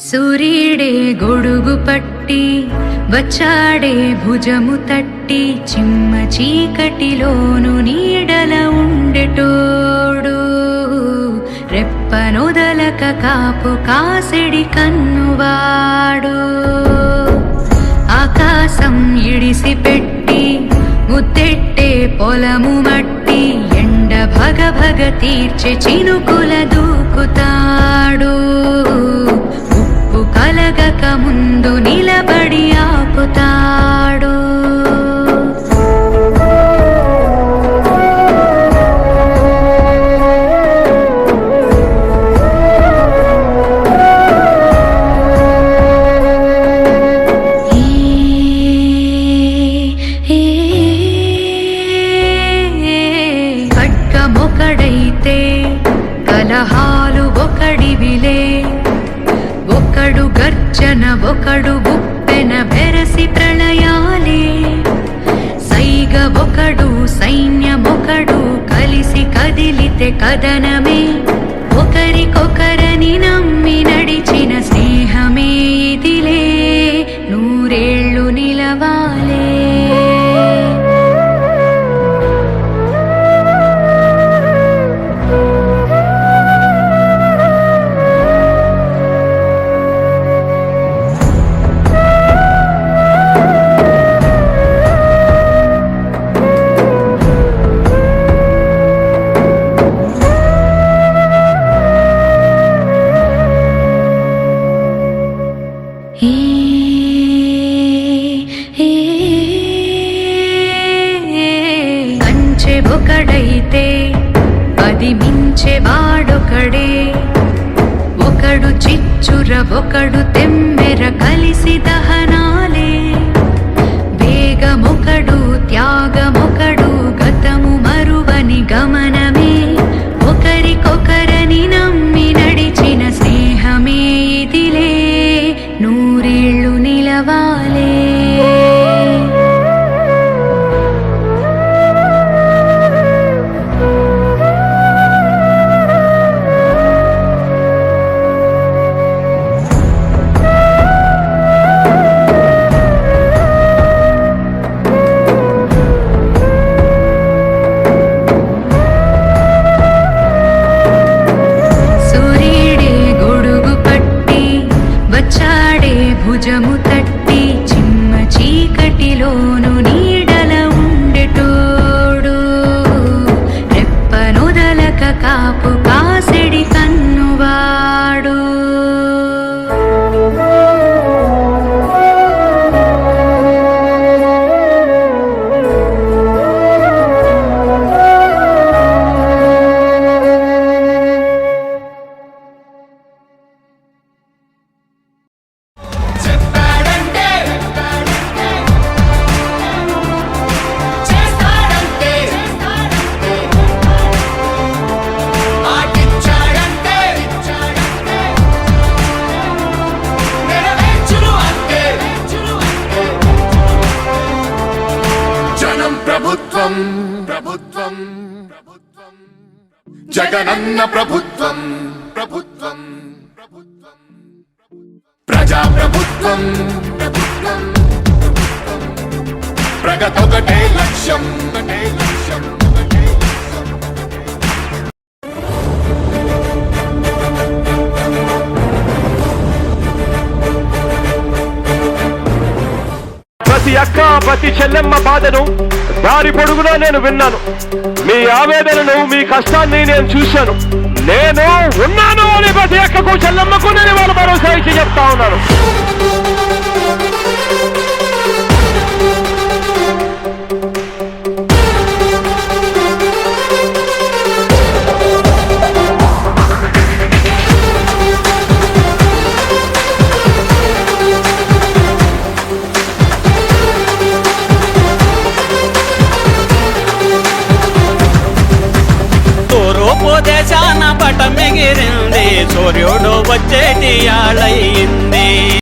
సూర్యుడే గొడుగు పట్టి వచ్చాడే భుజము తట్టి చిమ్మ చీకటిలోను నీడల ఉండెటోడు రెప్పనొదలక కాపు కాసెడి కన్నువాడు ఆకాశం ఇడిసి పెట్టి ముద్దెట్టే పొలము మట్టి ఎండ భగ భగ తీర్చే చినుకుల దూకుతాడు ఉప్పు కలగక ముందు నిలబడి ఆపుతాడు ఒకడైతే కలహాలు ఒకడివిలే ఒకడు గర్జన ఒకడు గుప్పెన బెరసి ప్రళయాలే సైగ ఒకడు సైన్యమొకడు కలిసి కదిలితే కదనమే ఒకరికొకరని నమ్మి నడిచిన స్నేహమే ఇదిలే నూరేళ్ళు నిలవాలే కంచె ఒకడైతే అది మించె వాడొకడే ఒకడు చిచ్చుర ఒకడు తెమ్మెర కలిసి దహనాలే వేగమొకడు త్యాగమొకడు గతము మరువని గమనమే ఒకరికొకరని నమ్మి నడిచిన స్నేహమే ఇదిలే నూరేళ్ళు నిలవాలే భుజము తట్టి చిమ్మ చీకటిలోను నీడల ఉండెటోడు రెప్పనొదలక కాపు కాసెడి కన్నువాడు ప్రభుత్వం జగనన్న ప్రభుత్వం ప్రభుత్వం ప్రజా ప్రభుత్వం ప్రభుత్వం ప్రగతొకటే లక్ష్యం ఒకటే లక్ష్యం ప్రతి అక్క ప్రతి చెల్లెమ్మ బాధను దారి పొడుగునా నేను విన్నాను. మీ ఆవేదనను మీ కష్టాన్ని నేను చూశాను. నేను ఉన్నాను అని ప్రతి అక్కకు చెల్లెమ్మకు నేను వాళ్ళు భరోసా ఇచ్చి చెప్తా ఉన్నాను. దేశాన పటమెగిరింది సూర్యుడు వచ్చేటి ఆళయింది